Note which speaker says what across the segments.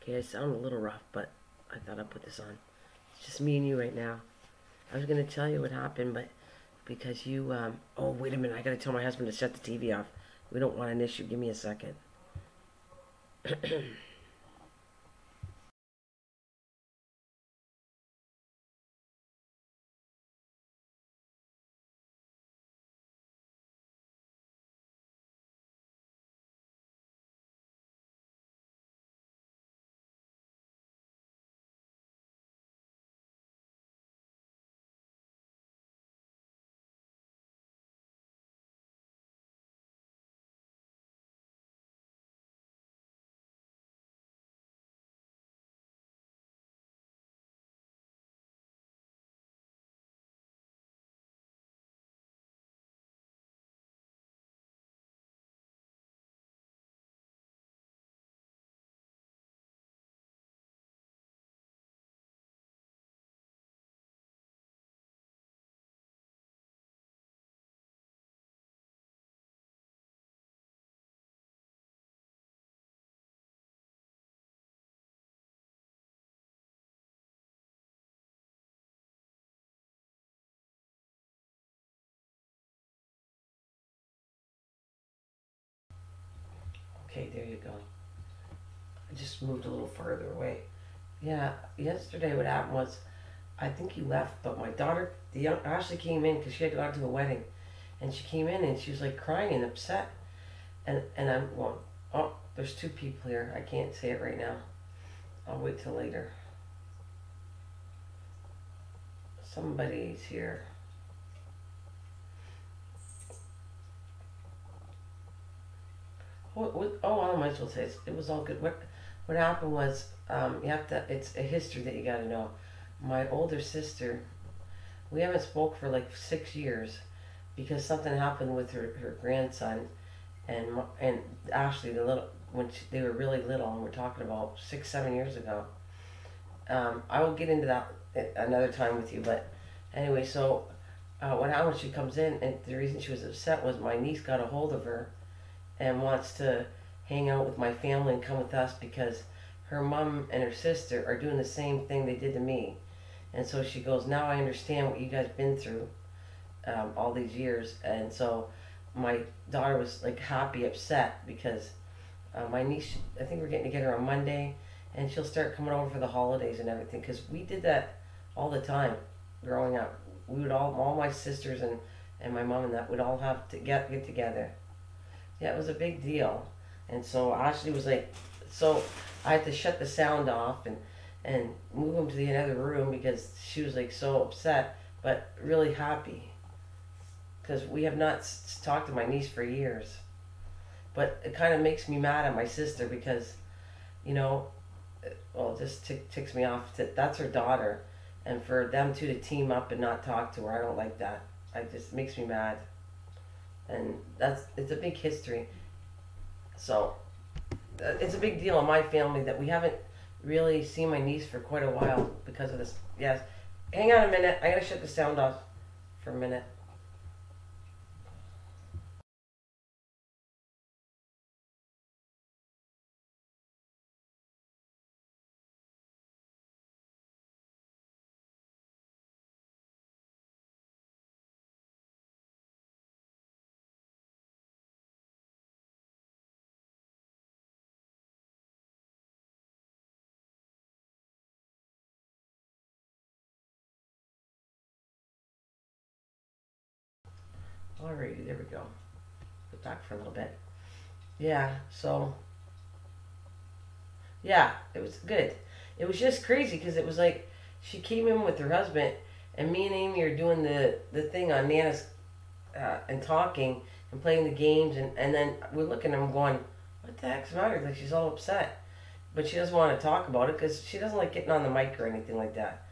Speaker 1: Okay, I sound a little rough, but I thought I'd put this on. It's just me and you right now. I was going to tell you what happened, but because you, oh, wait a minute. I got to tell my husband to shut the TV off. We don't want an issue. Give me a second. Okay, there you go. I just moved a little further away. Yeah, yesterday what happened was, I think you left, but my daughter, the young Ashley, came in because she had gone to a wedding, and she came in and she was like crying and upset, and I'm going, oh, there's two people here. I can't say it right now. I'll wait till later. Somebody's here. Oh, I might as well say it was all good. What happened was, you have to. It's a history that you got to know. My older sister, we haven't spoke for like 6 years, because something happened with her grandson, and Ashley, the little, they were really little, and we're talking about 6 7 years ago. I will get into that another time with you, but anyway, so what happened? She comes in, and the reason she was upset was my niece got a hold of her and wants to hang out with my family and come with us because her mom and her sister are doing the same thing they did to me. And so she goes, now I understand what you guys been through all these years. And so my daughter was like happy, upset because my niece, I think we're getting together on Monday, and she'll start coming over for the holidays and everything, because we did that all the time growing up. We would all my sisters and my mom and that would all have to get together. Yeah, it was a big deal. And so Ashley was like, so I had to shut the sound off and move him to the other room because she was like so upset, but really happy. Because we have not talked to my niece for years. But it kind of makes me mad at my sister because, you know, well, it just ticks me off. That's her daughter. And for them two to team up and not talk to her, I don't like that. It just makes me mad. And it's a big history. So it's a big deal in my family that we haven't really seen my niece for quite a while because of this. Yes. Hang on a minute. I gotta shut the sound off for a minute. Alrighty, there we go. We'll talk for a little bit. Yeah, so yeah, it was good. It was just crazy because it was like she came in with her husband, and me and Amy are doing the thing on Nana's and talking and playing the games, and then we're looking at them going, what the heck's the matter? Like, she's all upset. But she doesn't want to talk about it because she doesn't like getting on the mic or anything like that.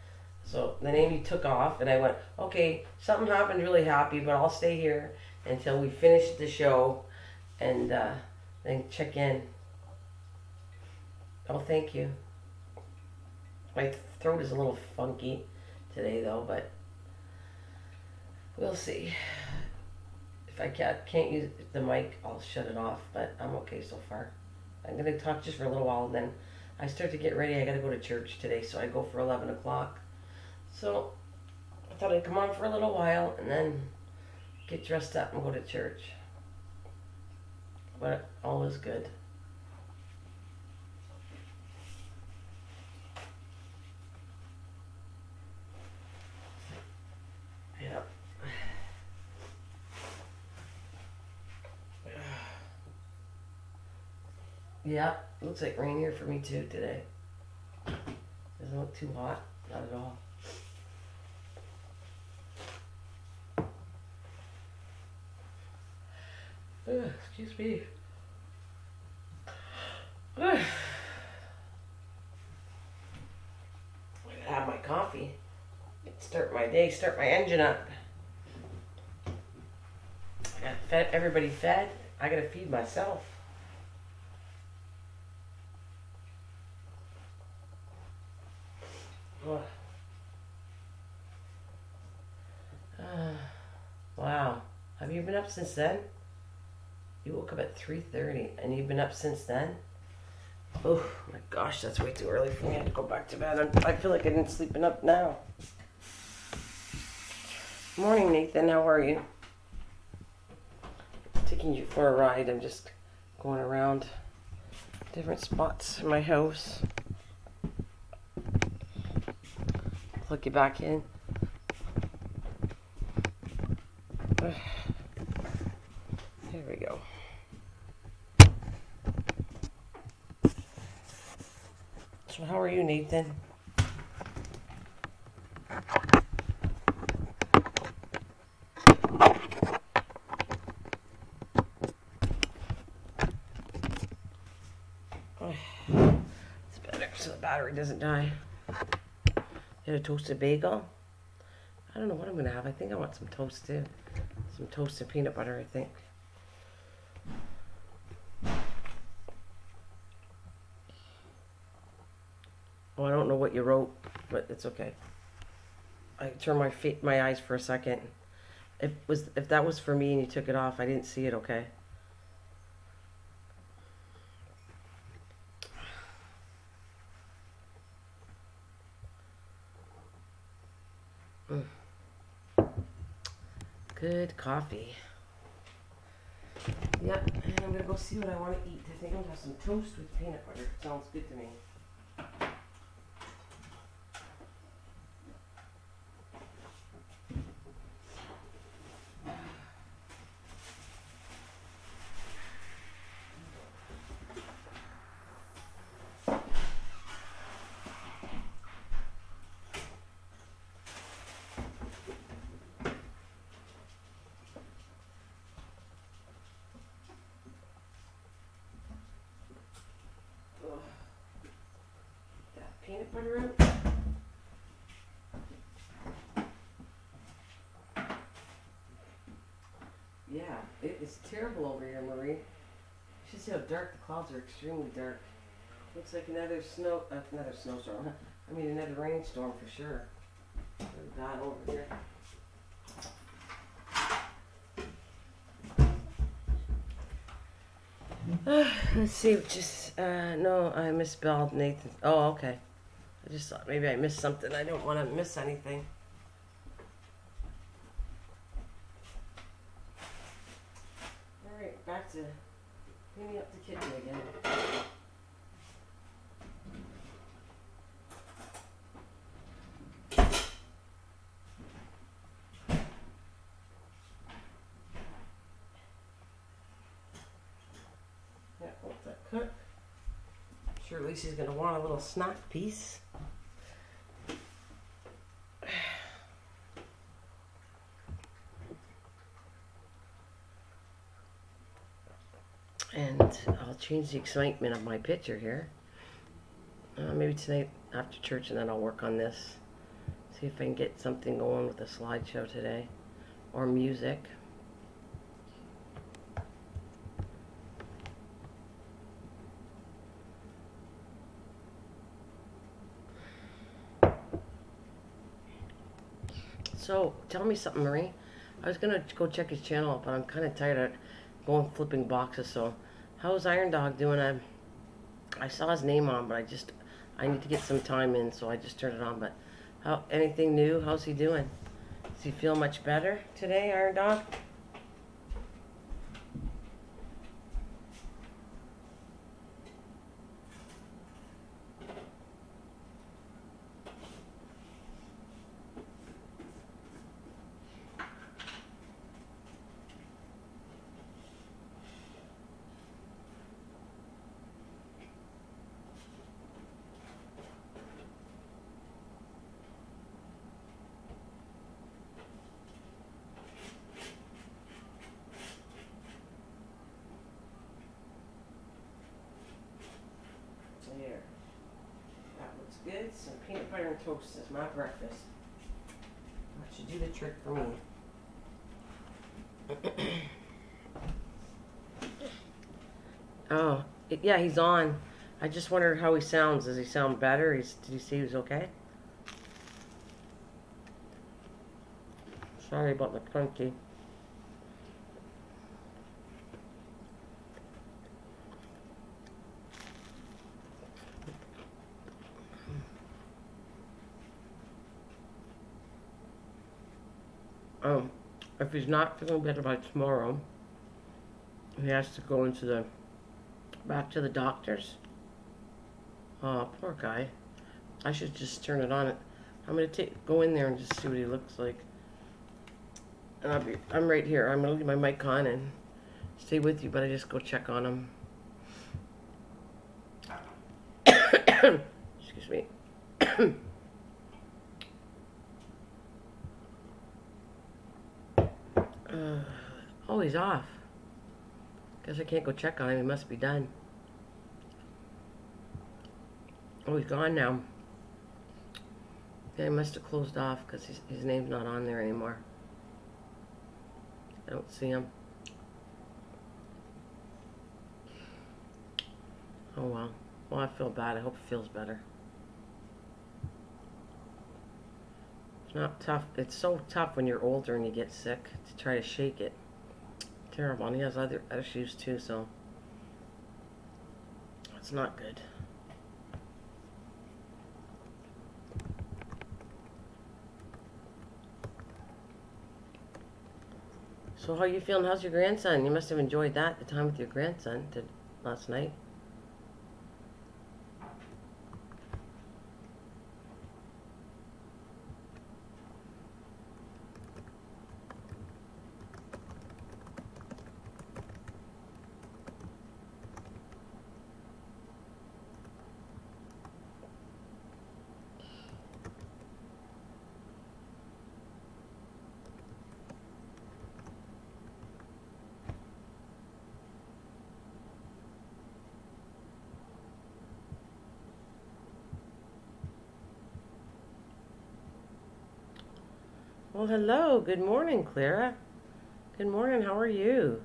Speaker 1: So then Amy took off, and I went, okay, something happened, really happy, but I'll stay here until we finish the show and then check in. Oh, thank you. My throat is a little funky today, though, but we'll see. If I can't use the mic, I'll shut it off, but I'm okay so far. I'm going to talk just for a little while, and then I start to get ready. I gotta go to church today, so I go for 11 o'clock. So I thought I'd come on for a little while and then get dressed up and go to church. But all is good. Yep. Yeah, looks like rain here for me too today. Doesn't look too hot, not at all. Excuse me. I'm gonna have my coffee. Start my day, start my engine up. I got fed, everybody fed. I gotta feed myself. Wow. Have you been up since then? You woke up at 3:30 and you've been up since then? Oh my gosh, that's way too early for me. I have to go back to bed. I feel like I didn't sleep enough now. Morning, Nathan. How are you? Taking you for a ride. I'm just going around different spots in my house. Plug you back in. There we go. So how are you, Nathan? It's better so the battery doesn't die. Get a toasted bagel. I don't know what I'm gonna have. I think I want some toast too. Some toast and peanut butter, I think. Oh, I don't know what you wrote, but it's okay. I turned my eyes for a second. If that was for me and you took it off, I didn't see it. Okay. Good coffee. Yep, and I'm gonna go see what I want to eat. I think I'm gonna have some toast with peanut butter. Sounds good to me. Peanut butter out. Yeah, it is terrible over here, Marie. You should see how dark the clouds are. Extremely dark. Looks like another snowstorm. I mean, another rainstorm for sure. Look at that over here. Let's see. No, I misspelled Nathan. Oh, okay. I just thought maybe I missed something. I don't want to miss anything. Alright, back to cleaning up the kitchen again. Yeah, let that cook. I'm sure Lucy's going to want a little snack piece. And I'll change the excitement of my picture here. Maybe tonight after church, and then I'll work on this. See if I can get something going with a slideshow today. Or music. So, tell me something, Marie. I was going to go check his channel out, but I'm kind of tired of going flipping boxes, so how's Iron Dog doing? I saw his name on, but I need to get some time in, so I just turned it on. But anything new? How's he doing? Does he feel much better today, Iron Dog? There. That looks good. Some peanut butter and toast is my breakfast. That should do the trick for me. Oh, yeah, he's on. I just wondered how he sounds. Does he sound better? Did he say he was okay? Sorry about the crunchy. If he's not feeling better by tomorrow, he has to go back to the doctor's. Oh, poor guy. I should just turn it on. I'm gonna go in there and just see what he looks like. And I'm right here. I'm gonna leave my mic on and stay with you, but I just go check on him. Excuse me. Oh, he's off. Guess I can't go check on him. He must be done. Oh, he's gone now. Yeah, he must have closed off because his name's not on there anymore. I don't see him. Oh, well. Well, I feel bad. I hope he feels better. It's not tough. It's so tough when you're older and you get sick to try to shake it. Terrible. And he has other issues too, so it's not good. So how are you feeling? How's your grandson? You must have enjoyed that, the time with your grandson last night. Well, hello. Good morning, Clara. Good morning. How are you?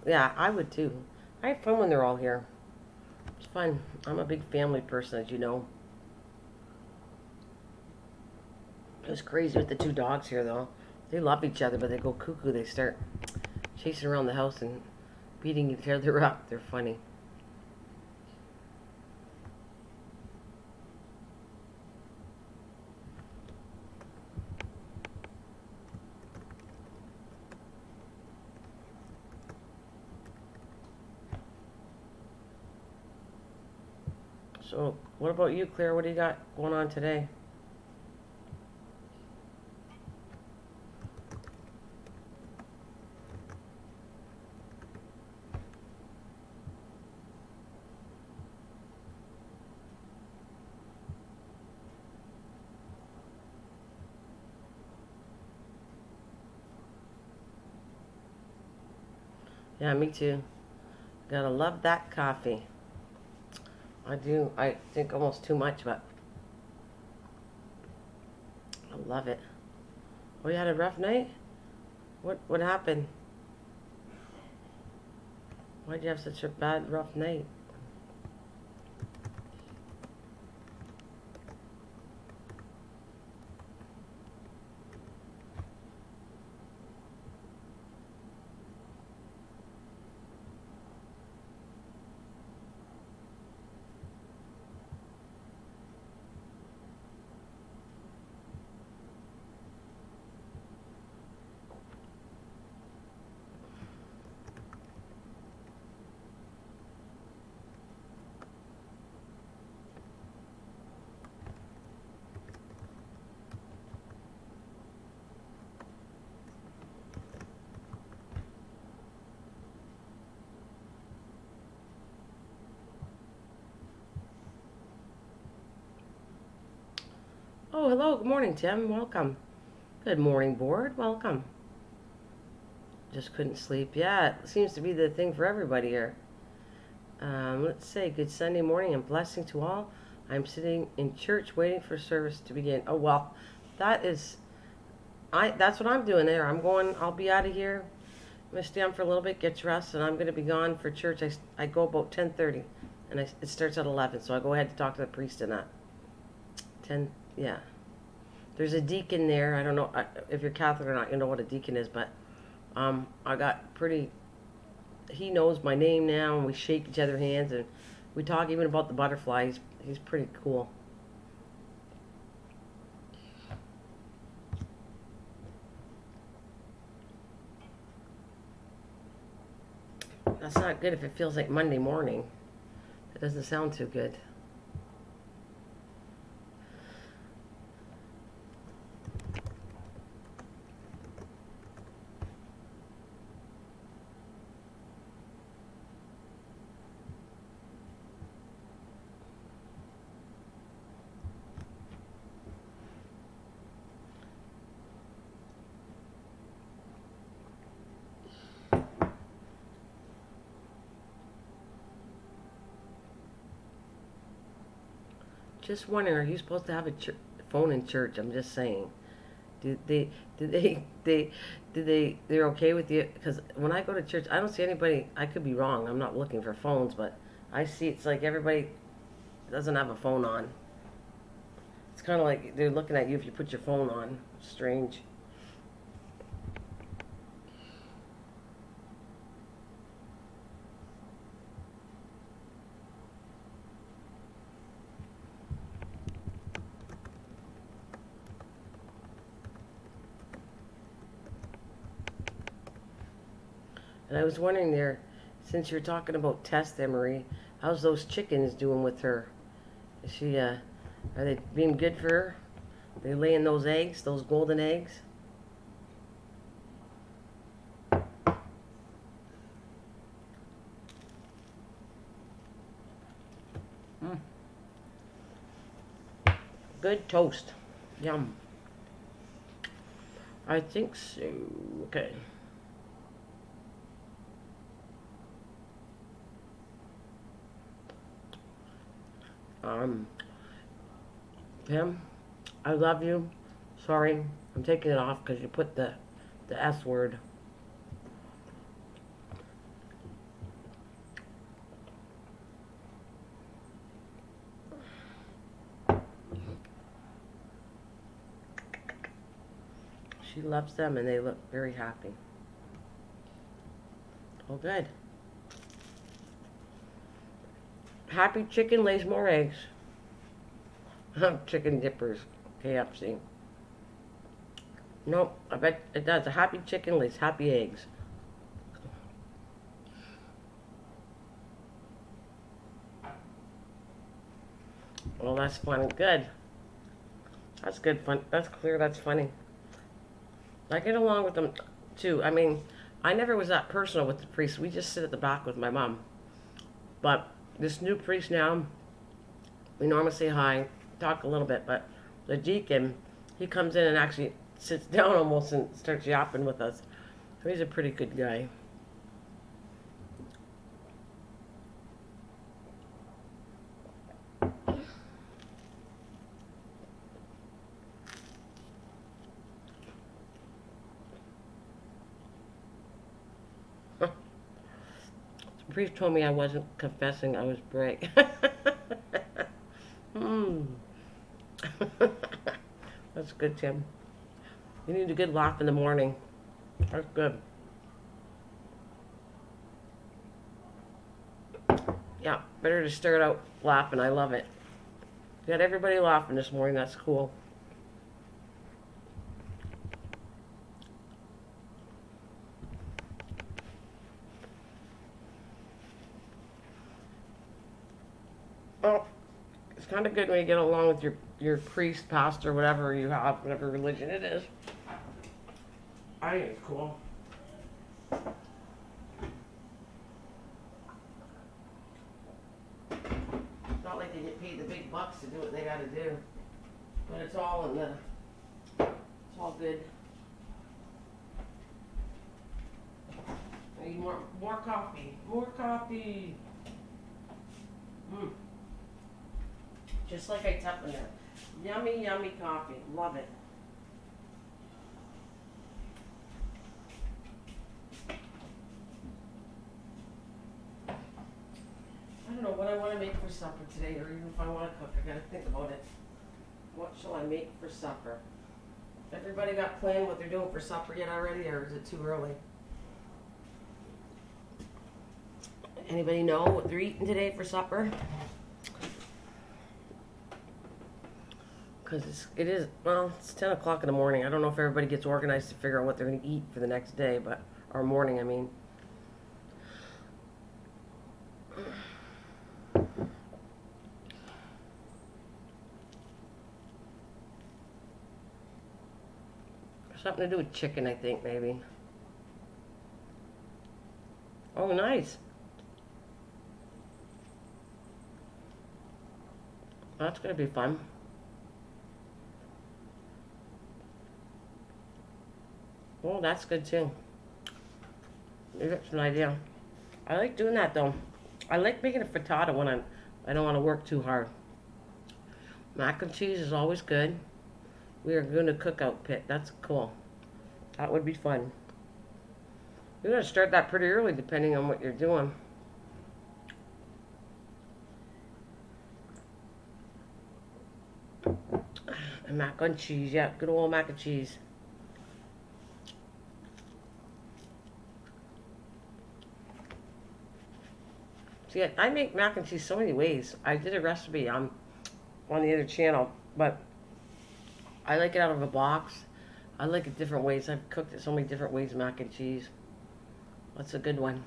Speaker 1: Yeah, I would too. I have fun when they're all here. It's fun. I'm a big family person, as you know. It was crazy with the two dogs here, though. They love each other, but they go cuckoo. They start chasing around the house and beating each other up. They're funny. So, what about you, Claire? What do you got going on today? Yeah, me too. Gotta love that coffee. I do. I think almost too much, but I love it. Oh, you had a rough night? What happened? Why'd you have such a bad, rough night? Oh, hello. Good morning, Tim. Welcome. Good morning, board. Welcome. Just couldn't sleep. Yeah, it seems to be the thing for everybody here. Let's say good Sunday morning and blessing to all. I'm sitting in church waiting for service to begin. Oh well, that is, that's what I'm doing there. I'm going. I'll be out of here. I'm gonna stay on for a little bit, get dressed, and I'm gonna be gone for church. I go about 10:30, and it starts at 11. So I go ahead to talk to the priest and that. 10. Yeah. There's a deacon there. I don't know if you're Catholic or not. You know what a deacon is, but I got pretty. He knows my name now, and we shake each other's hands, and we talk even about the butterflies. He's pretty cool. That's not good if it feels like Monday morning. It doesn't sound too good. Just wondering, are you supposed to have a phone in church? I'm just saying. Did they're okay with you? Because when I go to church, I don't see anybody. I could be wrong. I'm not looking for phones, but I see it's like everybody doesn't have a phone on. It's kind of like they're looking at you if you put your phone on. Strange. And I was wondering there, since you're talking about Tess, Emery, how's those chickens doing with her? Is she, are they being good for her? Are they laying those eggs, those golden eggs? Mm. Good toast. Yum. I think so. Okay. Tim, I love you. Sorry, I'm taking it off because you put the S word. She loves them and they look very happy. Oh, good. Happy chicken lays more eggs. Chicken dippers, KFC. Nope, I bet it does. A happy chicken lays happy eggs. Well, that's funny. Good. That's good fun. That's clear. That's funny. I get along with them too. I mean, I never was that personal with the priest. We just sit at the back with my mom. But this new priest now, we normally say hi, talk a little bit, but the deacon, he comes in and actually sits down almost and starts yapping with us. So he's a pretty good guy. The priest told me I wasn't confessing, I was praying. That's good, Tim. You need a good laugh in the morning. That's good. Yeah, better to start out laughing. I love it. Got everybody laughing this morning. That's cool. Well, it's kind of good when you get along with your priest, pastor, whatever you have, whatever religion it is. I think it's cool. It's not like they get paid the big bucks to do what they gotta do. But it's all in the, it's all good. I need more coffee. More coffee. Just like I tell you. Yummy, yummy coffee. Love it. I don't know what I want to make for supper today, or even if I want to cook. I gotta think about it. What shall I make for supper? Everybody got planned what they're doing for supper yet already, or is it too early? Anybody know what they're eating today for supper? Because it is, well, it's 10 o'clock in the morning. I don't know if everybody gets organized to figure out what they're going to eat for the next day, but, or morning, I mean. Something to do with chicken, I think, maybe. Oh, nice. That's going to be fun. Oh, that's good too. That's an idea. I like doing that though. I like making a frittata when I don't want to work too hard. Mac and cheese is always good. We are doing a cookout pit. That's cool. That would be fun. You're going to start that pretty early depending on what you're doing. And mac and cheese, yeah, good old mac and cheese. See, I make mac and cheese so many ways. I did a recipe on the other channel, but I like it out of a box. I like it different ways. I've cooked it so many different ways, mac and cheese. That's a good one.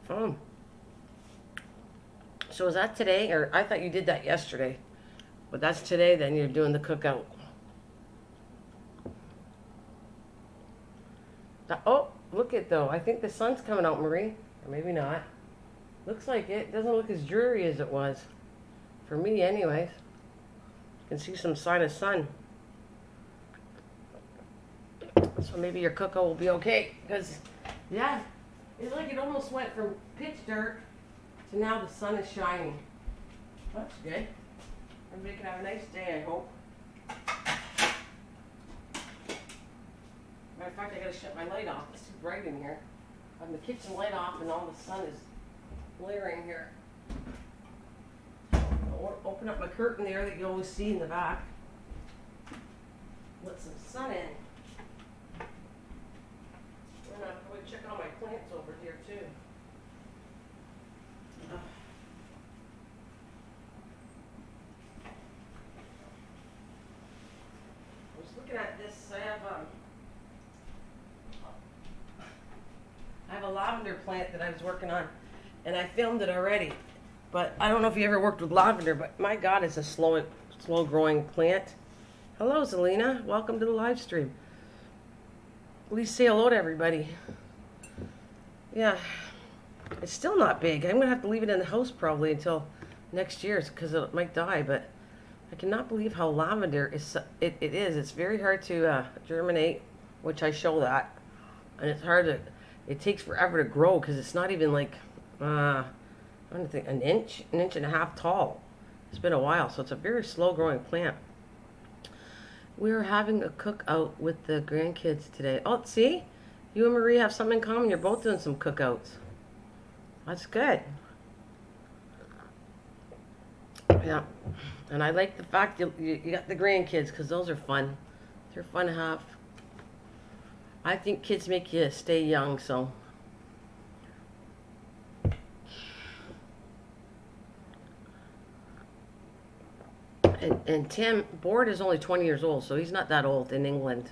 Speaker 1: Fun. So is that today? Or I thought you did that yesterday. But that's today, then you're doing the cookout. Oh, look it though. I think the sun's coming out, Marie. Or maybe not. Looks like it. Doesn't look as dreary as it was. For me, anyways. You can see some sign of sun. So maybe your cookout will be okay. Because, yeah, it's like it almost went from pitch dark to now the sun is shining. That's good. Everybody can have a nice day, I hope. Matter of fact, I gotta shut my light off. It's too bright in here. I have the kitchen light off and all the sun is glaring here. I'll open up my curtain there that you always see in the back. Let some sun in. And I'll probably check on my plants over here too. I was looking at this. I have a lavender plant that I was working on, and I filmed it already. But I don't know if you ever worked with lavender, but my God, it's a slow growing plant. Hello, Zelina. Welcome to the live stream. Please say hello to everybody. Yeah, it's still not big. I'm going to have to leave it in the house probably until next year because it might die, but I cannot believe how lavender is. It is. It's very hard to germinate, which I show that. And it's hard to, it takes forever to grow because it's not even like, I don't think, an inch and a half tall. It's been a while, so it's a very slow growing plant. We're having a cookout with the grandkids today. Oh, see? You and Marie have something in common. You're both doing some cookouts. That's good. Yeah. And I like the fact you got the grandkids because those are fun. They're fun to have. I think kids make you stay young, so. And Tim Board is only 20 years old, so he's not that old in England.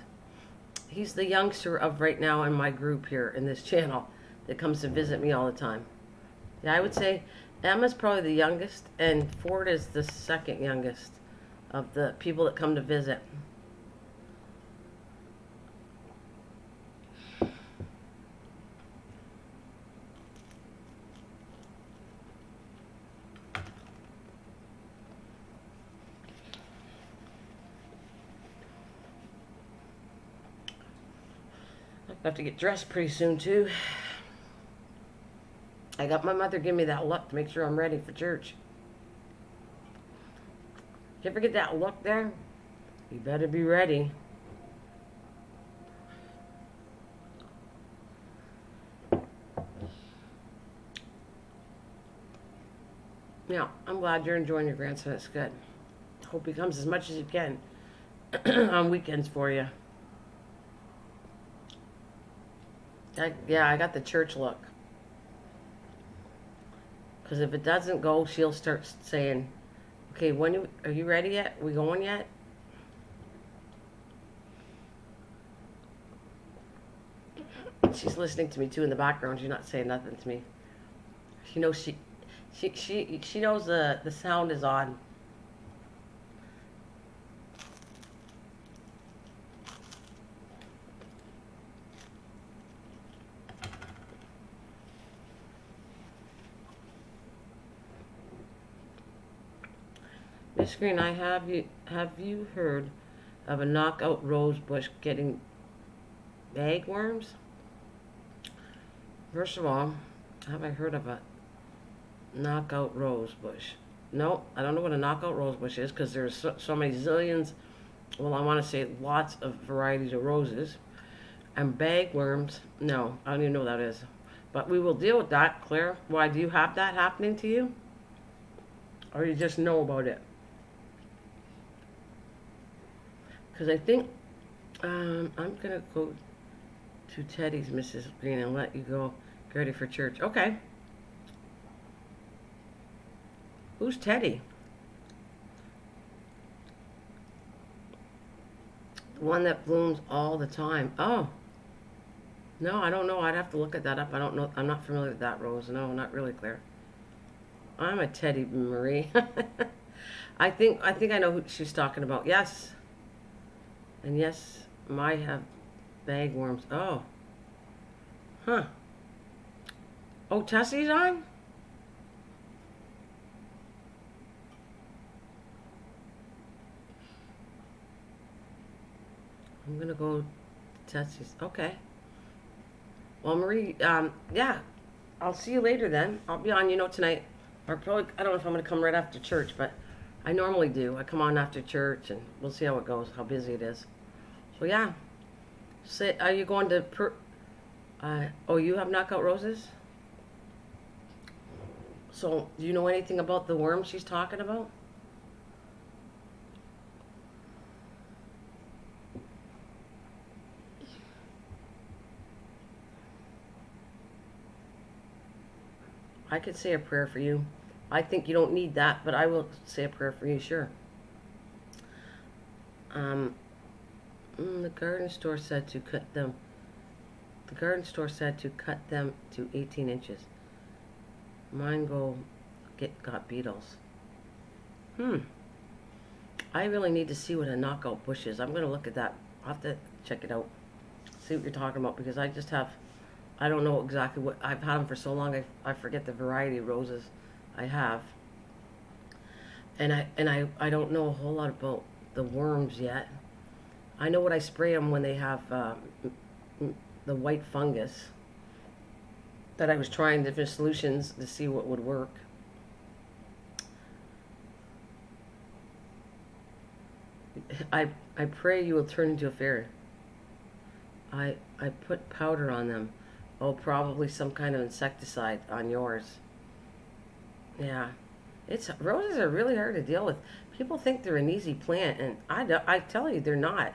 Speaker 1: He's the youngster of right now in my group here in this channel that comes to visit me all the time. Yeah, I would say Emma's probably the youngest, and Ford is the second youngest of the people that come to visit. I have to get dressed pretty soon too. I got my mother give me that look to make sure I'm ready for church. You ever get that look there? You better be ready. Yeah, I'm glad you're enjoying your grandson. It's good. Hope he comes as much as you can on weekends for you. Yeah, I got the church look. Because if it doesn't go, she'll start saying, okay, are you ready yet? We going yet? She's listening to me too in the background. She's not saying nothing to me. She knows she knows the sound is on. Miss Green, have you heard of a knockout rose bush getting bagworms? First of all, have I heard of a knockout rose bush? No, I don't know what a knockout rose bush is because there's so many zillions, well, I want to say lots of varieties of roses. And bagworms, no, I don't even know what that is. But we will deal with that, Claire. Why, do you have that happening to you? Or you just know about it? Because I think I'm going to go to Teddy's, Mrs. Green, and let you go get ready for church. Okay. Who's Teddy? The one that blooms all the time. Oh. No, I don't know. I'd have to look at that up. I don't know. I'm not familiar with that rose. No, not really, Claire. I'm a Teddy Marie. I think I know who she's talking about. Yes. And yes, might have bagworms. Oh. Huh. Oh, Tessie's on? I'm going to go to Tessie's. Okay. Well, Marie, yeah. I'll see you later then. I'll be on, tonight. Or probably, I don't know if I'm going to come right after church, but I normally do. I come on after church, and we'll see how it goes, how busy it is. So, yeah. Say, are you going to... oh, you have knockout roses? So, do you know anything about the worm she's talking about? I could say a prayer for you. I think you don't need that, but I will say a prayer for you, sure. The garden store said to cut them. The garden store said to cut them to 18 inches. Mine got beetles. I really need to see what a knockout bush is. I'm going to look at that. I'll have to check it out. See what you're talking about, because I don't know exactly what, I've had them for so long, I forget the variety of roses I have. And I don't know a whole lot about the worms yet. I know what I spray them when they have the white fungus, that I was trying different solutions to see what would work. I pray you will turn into a fairy. I put powder on them. Oh, probably some kind of insecticide on yours. Yeah. Roses are really hard to deal with. People think they're an easy plant, and I tell you, they're not.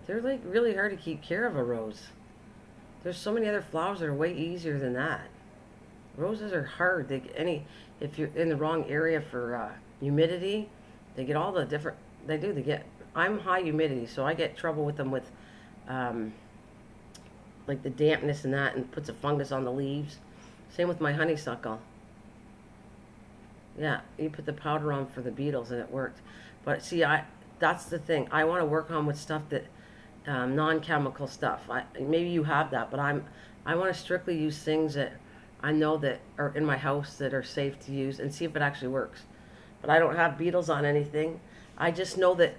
Speaker 1: They're like really hard to keep care of, a rose. There's so many other flowers that are way easier than that. Roses are hard. If you're in the wrong area for humidity, they get all the different, I'm high humidity, so I get trouble with them with like the dampness and that, and puts a fungus on the leaves. Same with my honeysuckle. Yeah, you put the powder on for the beetles and it worked. But see, that's the thing. I want to work on with stuff that, non-chemical stuff. Maybe you have that, but I want to strictly use things that I know that are in my house that are safe to use, and see if it actually works. But I don't have beetles on anything. I just know that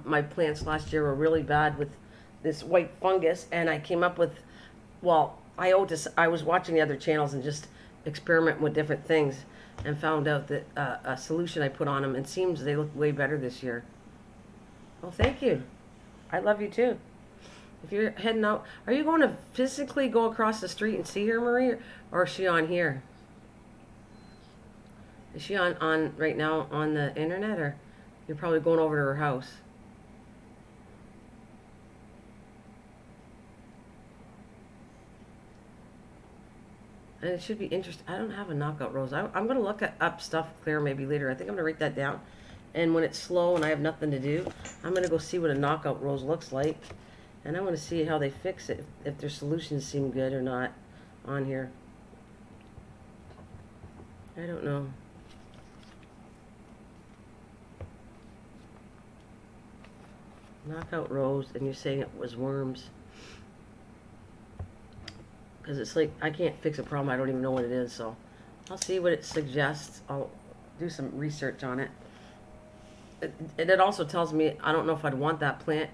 Speaker 1: my plants last year were really bad with this white fungus, and I came up with well, I was watching the other channels and just experimenting with different things and found out that a solution I put on them, it seems they look way better this year. Well, thank you. I love you too. If you're heading out, are you going to physically go across the street and see her, Marie, or is she on here? Is she on right now on the internet, or you're probably going over to her house? And it should be interesting. I don't have a knockout rose. I'm going to look up stuff, Claire, maybe later. I think I'm going to write that down. And when it's slow and I have nothing to do, I'm going to go see what a knockout rose looks like. And I want to see how they fix it, if their solutions seem good or not on here. I don't know. Knockout rose, and you're saying it was worms. Because it's like, I can't fix a problem, I don't even know what it is, so I'll see what it suggests. I'll do some research on it. And it also tells me, I don't know if I'd want that plant,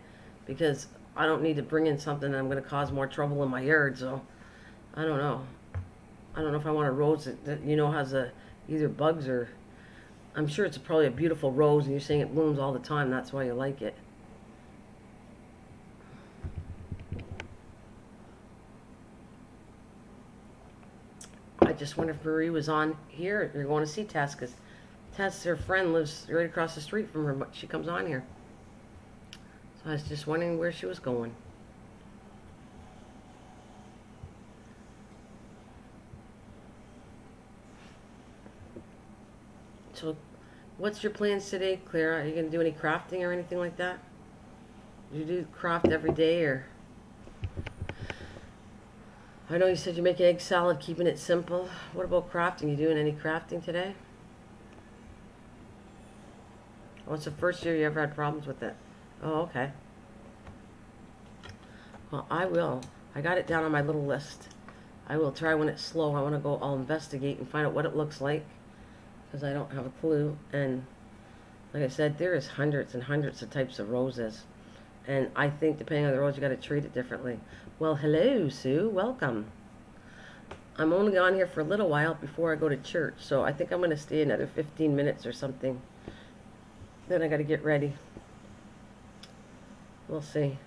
Speaker 1: because I don't need to bring in something that I'm going to cause more trouble in my yard, so I don't know. I don't know if I want a rose that you know, has either bugs or... I'm sure it's probably a beautiful rose, and you're saying it blooms all the time, that's why you like it. I just wonder if Marie was on here. You're going to see Tess, because Tess, her friend, lives right across the street from her, but she comes on here. So I was just wondering where she was going. So, what's your plans today, Claire? Are you going to do any crafting or anything like that? Do you do craft every day, or... I know you said you make an egg salad, keeping it simple. What about crafting? You doing any crafting today? What's the first year you ever had problems with it? Oh, okay. Well, I will. I got it down on my little list. I will try when it's slow. I want to go, I'll investigate and find out what it looks like, because I don't have a clue. And like I said, there is hundreds and hundreds of types of roses. And I think depending on the rose, you got to treat it differently. Well, hello, Sue. Welcome. I'm only on here for a little while before I go to church, so I think I'm going to stay another 15 minutes or something. Then I got to get ready. We'll see.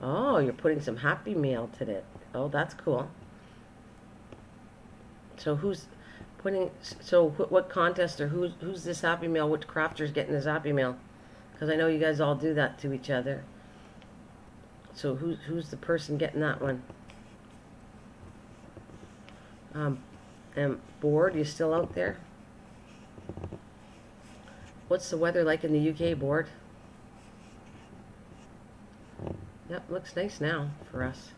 Speaker 1: Oh, you're putting some Happy Mail today. Oh, that's cool. So who's putting? So what contest, or who's this Happy Mail? Which crafter's getting this Happy Mail? Because I know you guys all do that to each other. So who's the person getting that one? And Board, you still out there? What's the weather like in the UK, Board? Yep, looks nice now for us.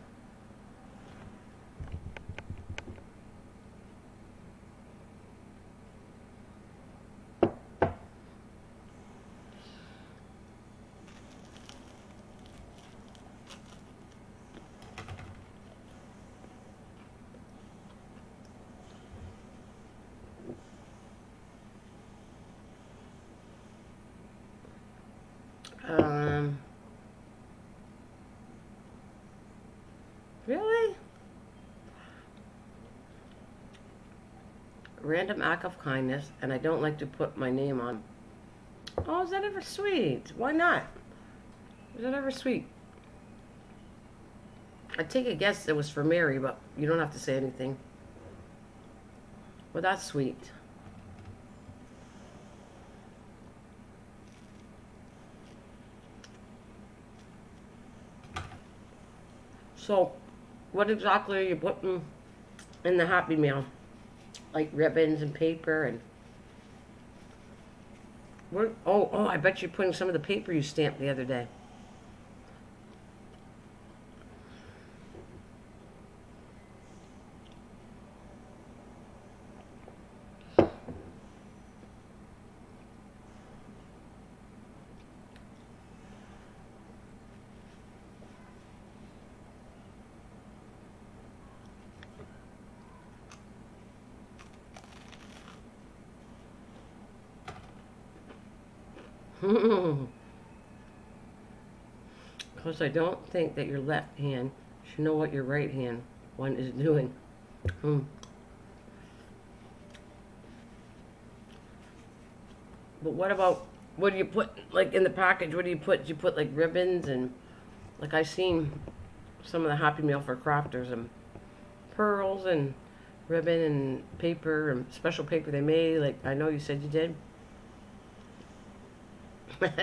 Speaker 1: Really? Random act of kindness, and I don't like to put my name on. Oh, is that ever sweet? Why not? Is that ever sweet? I take a guess it was for Mary, but you don't have to say anything. Well, that's sweet. So, what exactly are you putting in the Happy Meal? Like ribbons and paper and... Oh, I bet you're putting some of the paper you stamped the other day. Because I don't think that your left hand should know what your right hand one is doing. Mm. But what about, what do you put, like, in the package? What do you put? Do you put, like, ribbons and, like, I've seen some of the Happy Meal for crafters and pearls and ribbon and paper and special paper they made. Like, I know you said you did.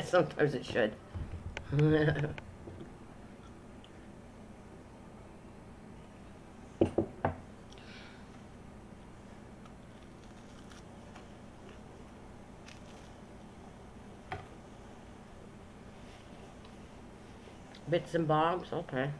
Speaker 1: Sometimes it should. Bits and bobs, okay.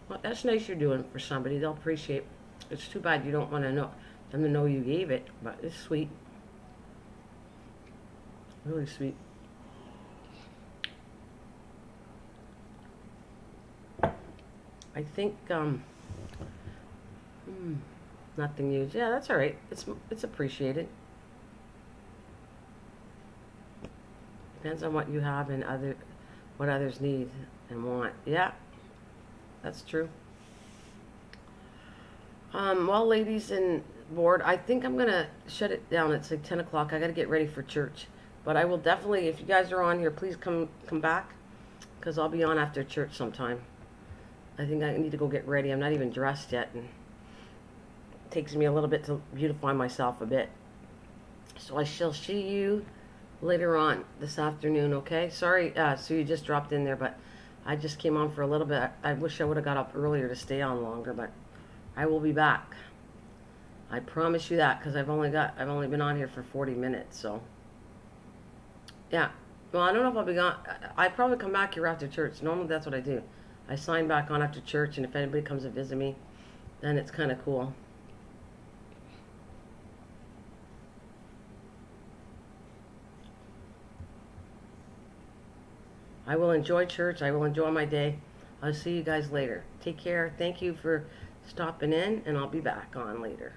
Speaker 1: Well, that's nice you're doing for somebody. They'll appreciate. It's too bad you don't want to know them to know you gave it, but it's sweet. Really sweet. I think nothing used. Yeah, that's all right. It's appreciated. Depends on what you have and what others need and want. Yeah, that's true. Well, ladies and board, I think I'm gonna shut it down. It's like 10 o'clock. I gotta get ready for church. But I will definitely, if you guys are on here, please come back, because I'll be on after church sometime. I think I need to go get ready. I'm not even dressed yet, and it takes me a little bit to beautify myself a bit. So I shall see you later on this afternoon, okay? Sorry, Sue, you just dropped in there, but I just came on for a little bit. I wish I would have got up earlier to stay on longer, but I will be back. I promise you that, because I've only been on here for 40 minutes, so yeah. Well, I don't know if I'll be gone. I probably come back here after church. Normally that's what I do. I sign back on after church, and if anybody comes to visit me, then it's kind of cool. I will enjoy church. I will enjoy my day. I'll see you guys later. Take care. Thank you for stopping in, and I'll be back on later.